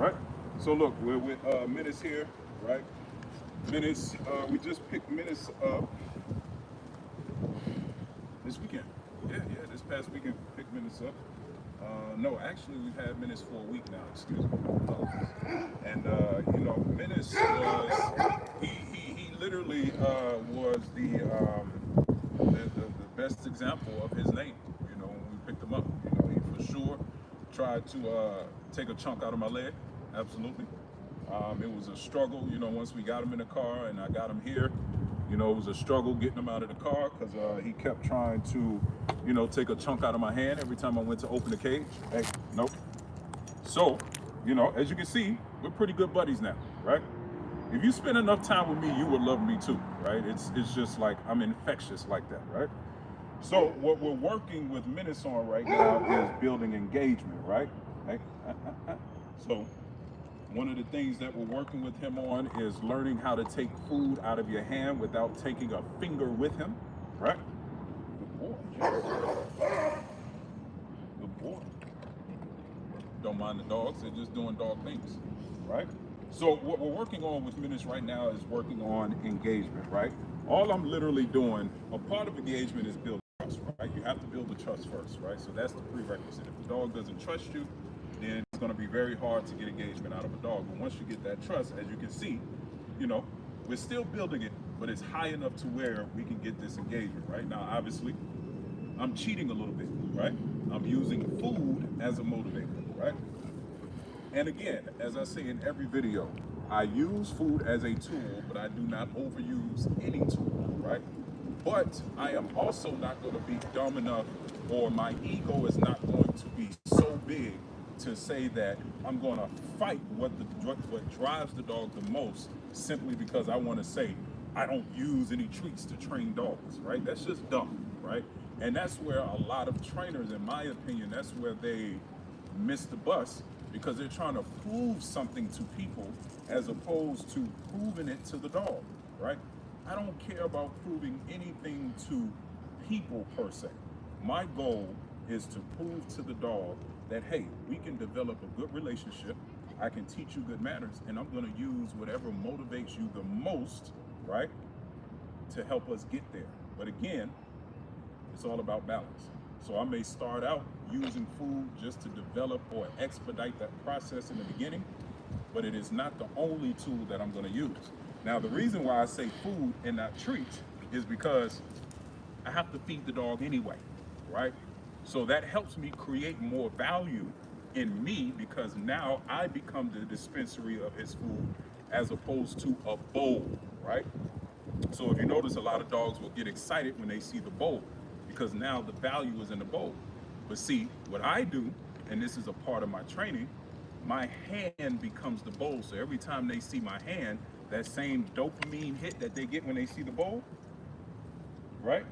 right? So look, we're with Menace here, right? Menace, we just picked Menace up this weekend. Yeah, this past weekend we picked Menace up. No, actually we've had Menace for a week now, excuse me. And you know, Menace was, he literally was the best example of his name, you know, when we picked him up. You know, he for sure tried to take a chunk out of my leg, absolutely. It was a struggle, you know, once we got him in the car and I got him here, you know, it was a struggle getting him out of the car because he kept trying to, you know, take a chunk out of my hand every time I went to open the cage. Hey, nope. So, you know, as you can see, we're pretty good buddies now, right? If you spend enough time with me, you would love me too, right? It's just like I'm infectious like that, right? So what we're working with Menace on right now is building engagement, right? So one of the things that we're working with him on is learning how to take food out of your hand without taking a finger with him, right? Good boy, yes. Good boy. Don't mind the dogs, they're just doing dog things, right? So what we're working on with Menace right now is working on engagement, right? All I'm literally doing, a part of engagement is building trust, right? You have to build the trust first, right? So that's the prerequisite. If the dog doesn't trust you, then it's going to be very hard to get engagement out of a dog. But once you get that trust, as you can see, you know, we're still building it, but it's high enough to where we can get this engagement, right? Now, obviously, I'm cheating a little bit, right? I'm using food as a motivator, right? And again, as I say in every video, I use food as a tool, but I do not overuse any tool, right? But I am also not going to be dumb enough, or my ego is not going to be so big to say that I'm going to fight what drives the dog the most simply because I want to say I don't use any treats to train dogs, right? That's just dumb, right? And that's where a lot of trainers, in my opinion, that's where they miss the bus, because they're trying to prove something to people as opposed to proving it to the dog, right? I don't care about proving anything to people per se. My goal is to prove to the dog that, hey, we can develop a good relationship, I can teach you good manners, and I'm gonna use whatever motivates you the most, right, to help us get there. But again, it's all about balance. So I may start out using food just to develop or expedite that process in the beginning, but it is not the only tool that I'm going to use. Now, the reason why I say food and not treats is because I have to feed the dog anyway, right? So that helps me create more value in me, because now I become the dispensary of his food as opposed to a bowl, right? So if you notice, a lot of dogs will get excited when they see the bowl, because now the value is in the bowl. But see, what I do, and this is a part of my training, my hand becomes the bowl. So every time they see my hand, that same dopamine hit that they get when they see the bowl, right?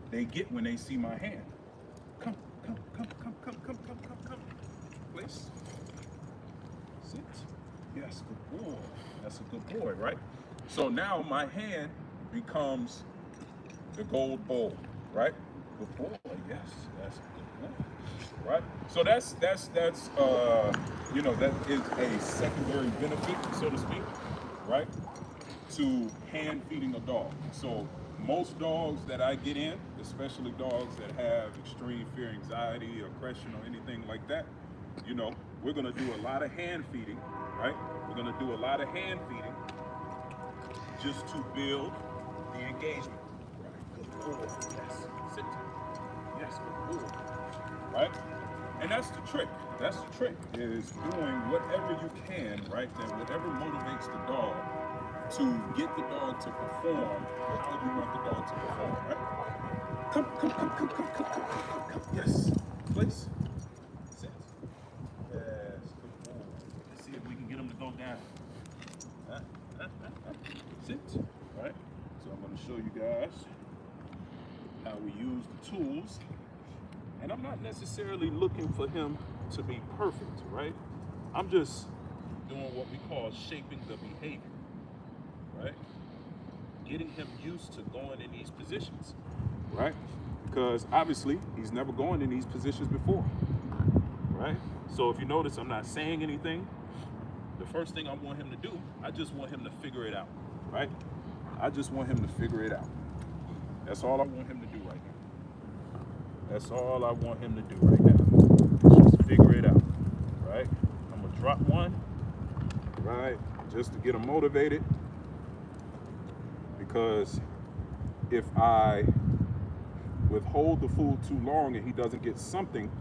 They get when they see my hand. Come. Place. Sit. Yes, good boy. That's a good boy, right? So now my hand becomes the gold bowl, right? Good boy, yes, that's a good boy, right? So that's you know, that is a secondary benefit, so to speak, right, to hand feeding a dog. So most dogs that I get in, especially dogs that have extreme fear, anxiety, aggression, or anything like that, you know, we're gonna do a lot of hand feeding, right? We're gonna do a lot of hand feeding just to build the engagement. Right, good boy, yes, sit. Yes, good boy, right? And that's the trick. That's the trick, is doing whatever you can, right? That whatever motivates the dog to get the dog to perform how you want the dog to perform, right? Come. Yes, place. Sit. Yes, good boy. Let's see if we can get him to go down. Sit, right? So I'm going to show you guys how we use the tools. And I'm not necessarily looking for him to be perfect, right? I'm just doing what we call shaping the behavior, right? Getting him used to going in these positions, right? Because obviously he's never gone in these positions before, right? So if you notice, I'm not saying anything, the first thing I want him to do, I just want him to figure it out, right? I just want him to figure it out. That's all I want him to do right now. That's all I want him to do right now. Just figure it out, right? I'm gonna drop one, right? Just to get him motivated. Because if I withhold the food too long and he doesn't get something,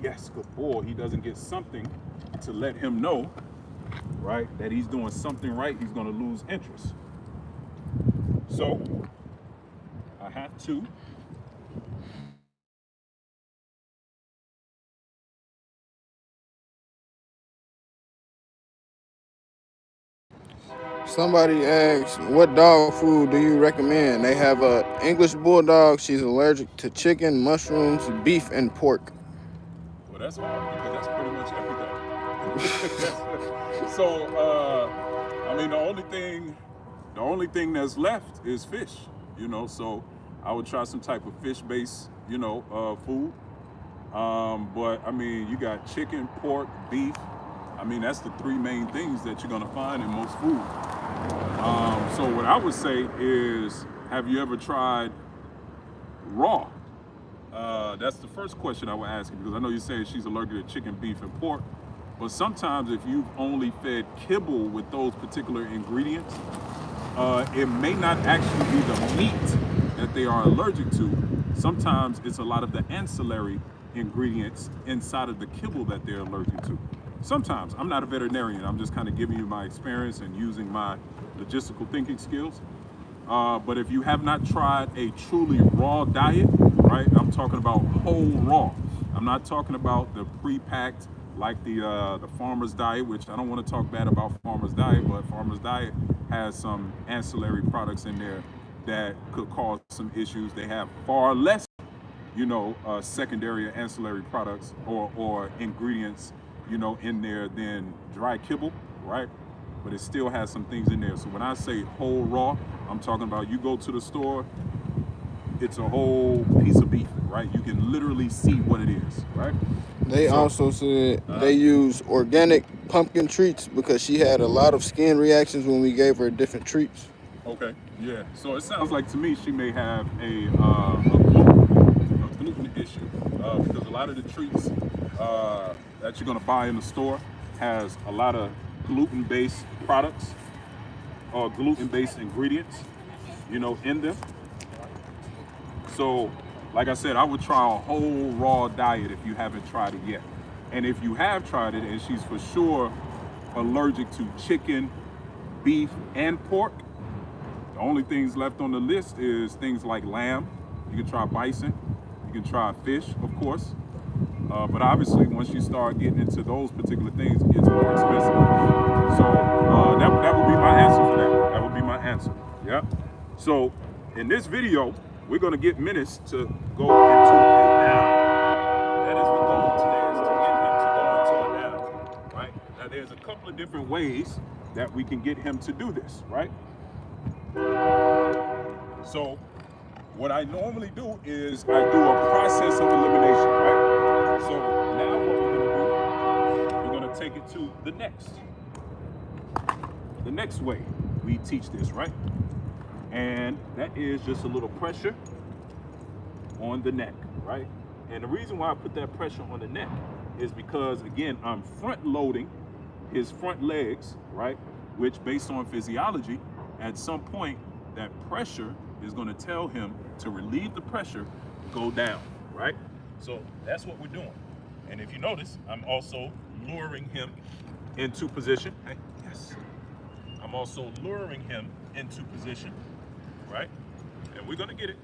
yes, good boy, he doesn't get something to let him know, right, that he's doing something right, he's gonna lose interest. So I have to Somebody asked, what dog food do you recommend? They have a English bulldog. She's allergic to chicken, mushrooms, beef, and pork. well, that's hard because that's pretty much everything. So I mean, the only thing that's left is fish, you know. So I would try some type of fish-based, you know, food. But I mean, you got chicken, pork, beef. I mean, that's the three main things that you're gonna find in most food. So what I would say is, have you ever tried raw? That's the first question I would ask you, because I know you say she's allergic to chicken, beef, and pork. But sometimes if you've only fed kibble with those particular ingredients, it may not actually be the meat that they are allergic to. Sometimes it's a lot of the ancillary ingredients inside of the kibble that they're allergic to. Sometimes. I'm not a veterinarian. I'm just kind of giving you my experience and using my logistical thinking skills. But if you have not tried a truly raw diet, right? I'm talking about whole raw. I'm not talking about the pre-packed, like the Farmer's Diet, which I don't want to talk bad about Farmer's Diet, but Farmer's Diet has some ancillary products in there that could cause some issues. They have far less, you know, secondary or ancillary products or ingredients, you know, in there than dry kibble, right? But it still has some things in there. So when I say whole raw, I'm talking about you go to the store, it's a whole piece of beef, right? You can literally see what it is, right? They also said they use organic pumpkin treats because she had a lot of skin reactions when we gave her different treats. Okay, yeah. So it sounds like to me she may have a gluten issue because a lot of the treats that you're gonna buy in the store has a lot of gluten-based products or gluten-based ingredients, you know, in them. So, like I said, I would try a whole raw diet if you haven't tried it yet. And if you have tried it and she's for sure allergic to chicken, beef, and pork, the only things left on the list is things like lamb. You can try bison. You can try fish, of course. But obviously, once you start getting into those particular things, it gets more expensive. So that would be my answer for that. That would be my answer. Yeah. So in this video, we're gonna get Menace to go into a down. That is the goal today, is to get him to go into a down. Right. Now there's a couple of different ways that we can get him to do this. Right. So what I normally do is I do a process of elimination, right? So now what we're gonna do, we're gonna take it to the next way we teach this, right? And that is just a little pressure on the neck, right? And the reason why I put that pressure on the neck is because, again, I'm front loading his front legs, right? Which, based on physiology, at some point, that pressure is going to tell him to relieve the pressure, go down, right? So that's what we're doing. And if you notice, I'm also luring him into position. Hey, yes. I'm also luring him into position, right? And we're going to get it.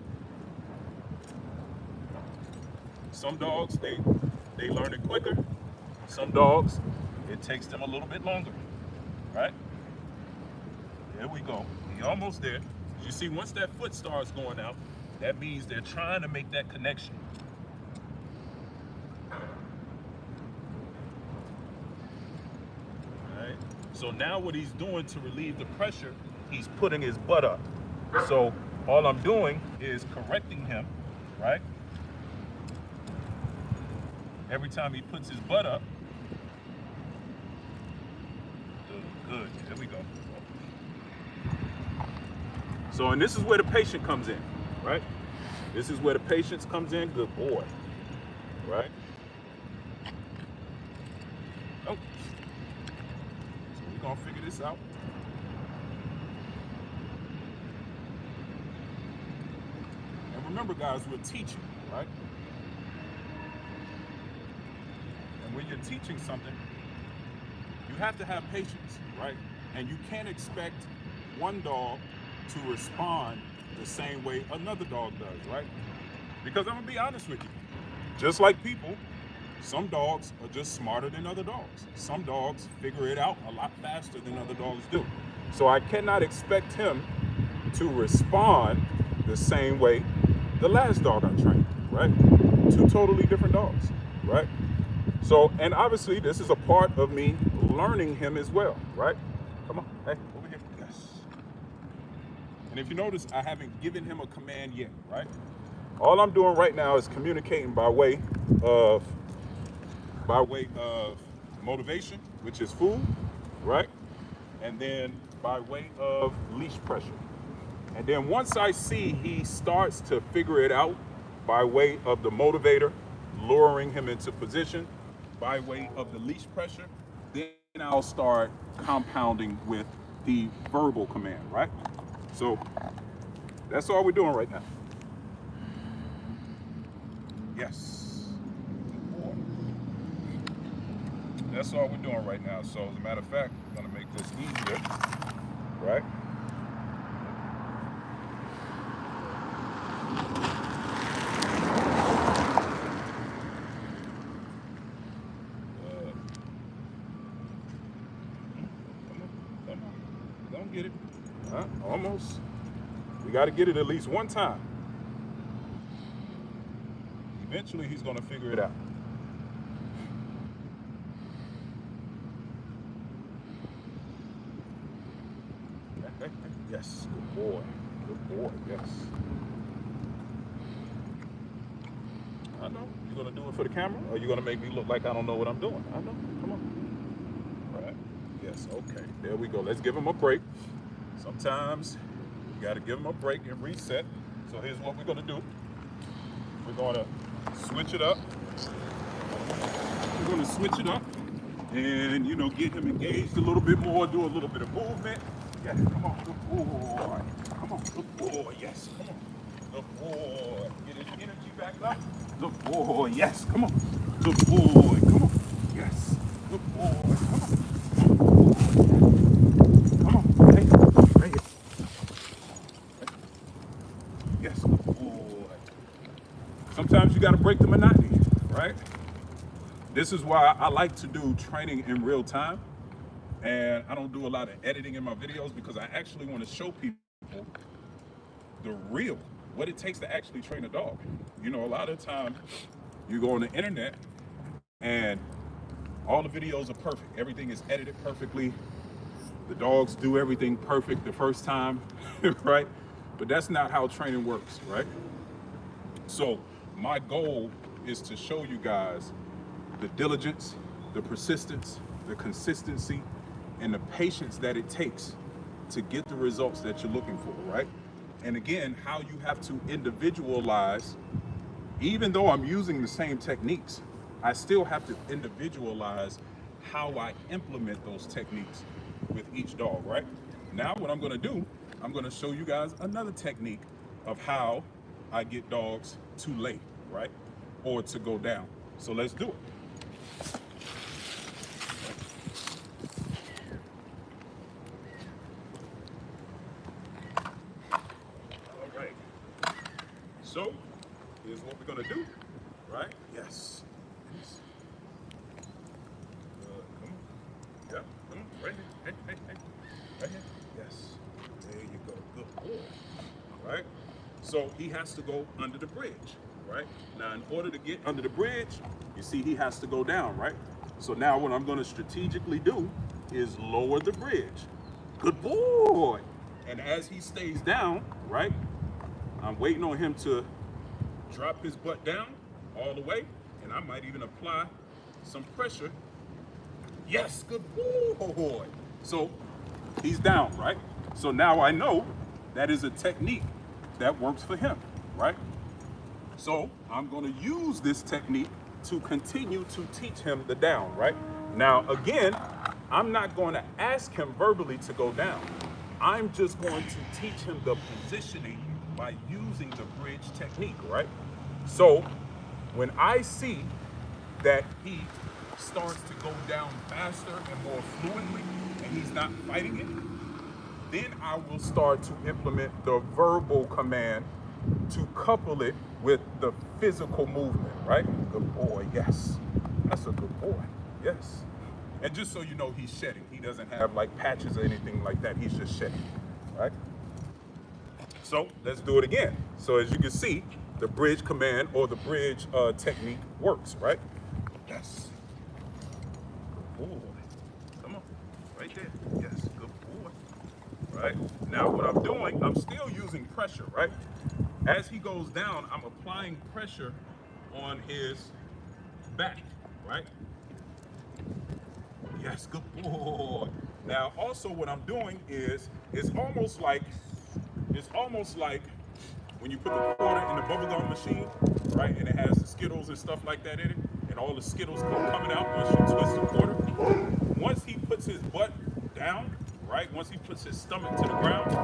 Some dogs, they learn it quicker. Some dogs, it takes them a little bit longer, right? There we go. We're almost there. You see, once that foot starts going out, that means they're trying to make that connection. All right. So now what he's doing to relieve the pressure, he's putting his butt up. So all I'm doing is correcting him, right? Every time he puts his butt up, go. So, and this is where the patient comes in, right? This is where the patience comes in. Good boy, right? Oh. So we're gonna figure this out. And remember, guys, we're teaching, right? And when you're teaching something, you have to have patience, right? And you can't expect one dog to respond the same way another dog does, right? Because I'm gonna be honest with you, just like people, some dogs are just smarter than other dogs. Some dogs figure it out a lot faster than other dogs do. So I cannot expect him to respond the same way the last dog I trained, right? Two totally different dogs, right? So, and obviously this is a part of me learning him as well, right? Come on, hey, over here, yes. And if you notice, I haven't given him a command yet, right? All I'm doing right now is communicating by way of motivation, which is food, right? And then by way of leash pressure. And then once I see he starts to figure it out by way of the motivator, luring him into position, by way of the leash pressure, then I'll start compounding with the verbal command, right? So that's all we're doing right now. Yes. Good boy. That's all we're doing right now. So as a matter of fact, I'm gonna make this easier, right? Come on. Don't get it. Almost. We got to get it at least one time. Eventually, he's going to figure it out. Yes, good boy. Good boy, yes. I know. You're going to do it for the camera, or you're going to make me look like I don't know what I'm doing? I know. Come on. Right. Yes, okay. There we go. Let's give him a break. Sometimes you got to give him a break and reset. So here's what we're going to do. We're going to switch it up. We're going to switch it up and, you know, get him engaged a little bit more, do a little bit of movement. Yes, come on, good boy. Come on, good boy. Yes, come on. Good boy. Get his energy back up. Good boy. Yes, come on. Good boy. Come on. Yes. Good boy. Come on. Come on. Hey, right here. Yes, good boy. Sometimes you got to break the monotony, right? This is why I like to do training in real time. And I don't do a lot of editing in my videos because I actually want to show people the real, what it takes to actually train a dog. You know, a lot of times you go on the internet and all the videos are perfect. Everything is edited perfectly. The dogs do everything perfect the first time, right? But that's not how training works, right? So my goal is to show you guys the diligence, the persistence, the consistency, and the patience that it takes to get the results that you're looking for, right? And again, how you have to individualize, even though I'm using the same techniques, I still have to individualize how I implement those techniques with each dog, right? Now what I'm gonna do, I'm gonna show you guys another technique of how I get dogs to lay, right? Or to go down. So let's do it. So, here's what we're gonna do, right? Yes. Come on. Yeah, come on. Right here. Hey. Right here. Yes. There you go. Good boy. Right? So he has to go under the bridge, right? Now, in order to get under the bridge, you see he has to go down, right? So now what I'm gonna strategically do is lower the bridge. Good boy. And as he stays down, right? I'm waiting on him to drop his butt down all the way, and I might even apply some pressure. Yes, good boy. So he's down, right? So now I know that is a technique that works for him, right? So I'm gonna use this technique to continue to teach him the down, right? Now, again, I'm not gonna ask him verbally to go down. I'm just going to teach him the positioning by using the bridge technique, right? So when I see that he starts to go down faster and more fluently, and he's not fighting it, then I will start to implement the verbal command to couple it with the physical movement, right? Good boy, yes. That's a good boy, yes. And just so you know, he's shedding. He doesn't have like patches or anything like that. He's just shedding, right? So let's do it again. So as you can see, the bridge command or the bridge technique works, right? Yes. Good boy. Come on, right there. Yes, good boy. Right? Now what I'm doing, I'm still using pressure, right? As he goes down, I'm applying pressure on his back, right? Yes, good boy. Now also what I'm doing is, it's almost like when you put the quarter in the bubblegum machine, right? And it has the Skittles and stuff like that in it, and all the Skittles come coming out once you twist the quarter. Once he puts his butt down, right? Once he puts his stomach to the ground,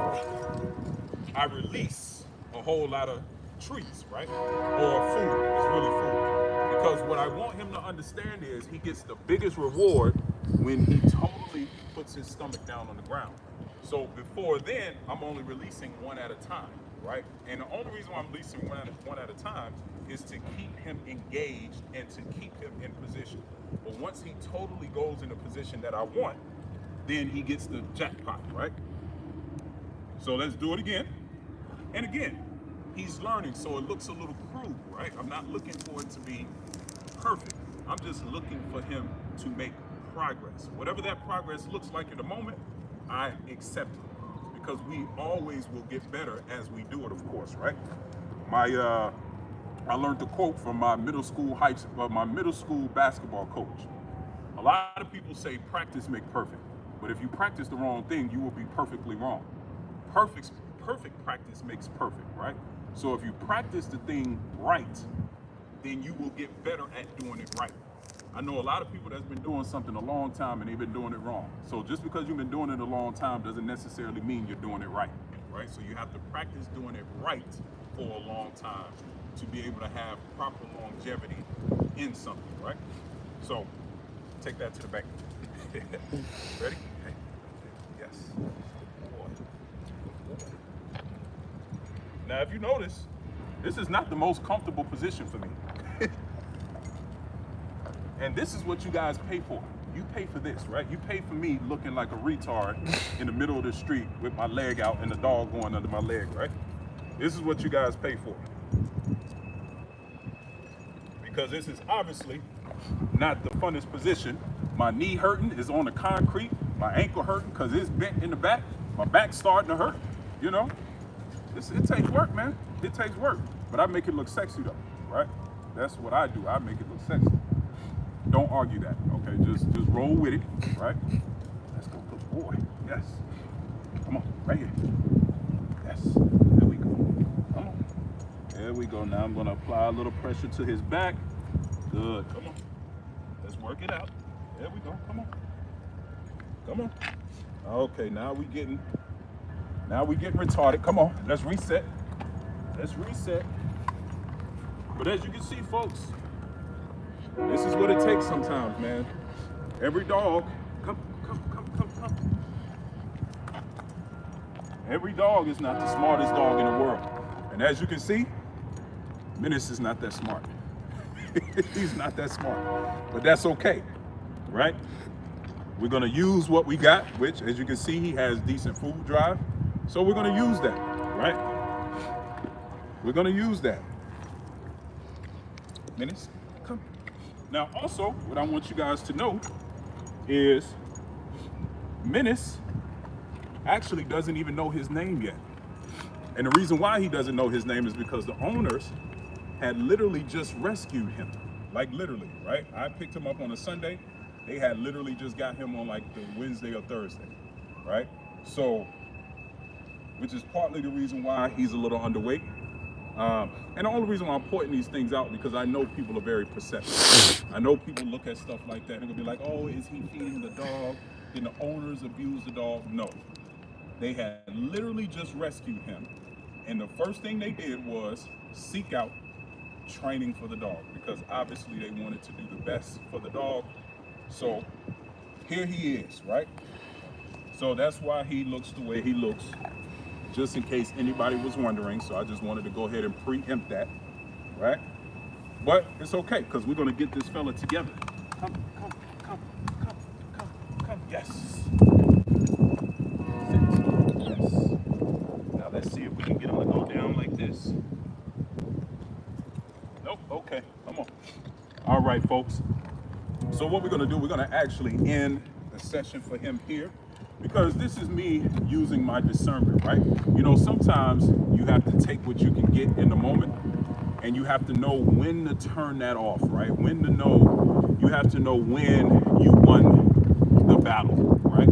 I release a whole lot of treats, right? Or food. It's really food. Because what I want him to understand is he gets the biggest reward when he totally puts his stomach down on the ground. So before then, I'm only releasing one at a time, right? And the only reason why I'm releasing one at a time is to keep him engaged and to keep him in position. But once he totally goes in a position that I want, then he gets the jackpot, right? So let's do it again. And again, he's learning, so it looks a little crude, right? I'm not looking for it to be perfect. I'm just looking for him to make progress. Whatever that progress looks like in the moment, I accept it, because we always will get better as we do it, of course, right? I learned the quote from my middle school basketball coach. A lot of people say practice makes perfect, but if you practice the wrong thing, you will be perfectly wrong. Perfect practice makes perfect, right? So if you practice the thing right, then you will get better at doing it right. I know a lot of people that's been doing something a long time and they've been doing it wrong. So just because you've been doing it a long time doesn't necessarily mean you're doing it right, right? So you have to practice doing it right for a long time to be able to have proper longevity in something, right? So take that to the bank. Ready? Hey. Yes. Now, if you notice, this is not the most comfortable position for me. And this is what you guys pay for. You pay for this, right? You pay for me looking like a retard in the middle of the street with my leg out and the dog going under my leg, right? This is what you guys pay for. Because this is obviously not the funnest position. My knee hurting is on the concrete. My ankle hurting because it's bent in the back. My back's starting to hurt, you know? It takes work, man. It takes work. But I make it look sexy though, right? That's what I do. I make it look sexy. Don't argue that, okay? Just roll with it, right? Let's go, good boy. Yes. Come on, right here. Yes. There we go. Come on. There we go. Now I'm gonna apply a little pressure to his back. Good. Come on. Let's work it out. There we go. Come on. Come on. Okay, now we getting retarded. Come on, let's reset. Let's reset. But as you can see, folks, this is what it takes sometimes, man. Every dog, come. Every dog is not the smartest dog in the world. And as you can see, Menace is not that smart. He's not that smart, but that's okay, right? We're gonna use what we got, which, as you can see, he has decent food drive. So we're gonna use that, right? We're gonna use that. Menace, come. Now also, what I want you guys to know is Menace actually doesn't even know his name yet. And the reason why he doesn't know his name is because the owners had literally just rescued him. Like literally, right? I picked him up on a Sunday. They had literally just got him on like the Wednesday or Thursday, right? So, which is partly the reason why he's a little underweight. And the only reason why I'm pointing these things out because I know people are very perceptive. I know people look at stuff like that and they're gonna be like, oh, is he feeding the dog? Did the owners abuse the dog? No. They had literally just rescued him. And the first thing they did was seek out training for the dog because obviously they wanted to do the best for the dog. So here he is, right? So that's why he looks the way he looks, just in case anybody was wondering. So I just wanted to go ahead and preempt that, right? But it's okay because we're gonna get this fella together. Come. Yes. Yes. Now let's see if we can get him to go down like this. Nope, okay, come on. All right, folks. So what we're gonna do, we're gonna actually end the session for him here because this is me using my discernment, right? You know, sometimes you have to take what you can get in the moment and you have to know when to turn that off, right? You have to know when you won the battle, right?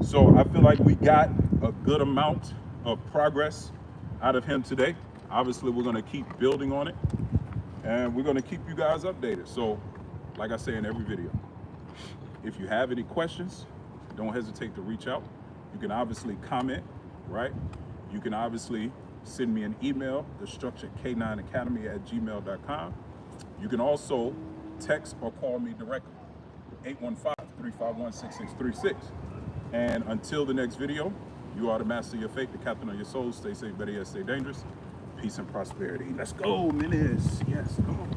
So I feel like we got a good amount of progress out of him today. Obviously, we're gonna keep building on it and we're gonna keep you guys updated. So, like I say in every video, if you have any questions, don't hesitate to reach out. You can obviously comment, right? You can obviously send me an email, thestructuredk9academy@gmail.com. You can also text or call me directly, 815-351-6636. And until the next video, you are the master of your fate, the captain of your soul. Stay safe, better yet, stay dangerous. Peace and prosperity. Let's go, menace. Yes, come on.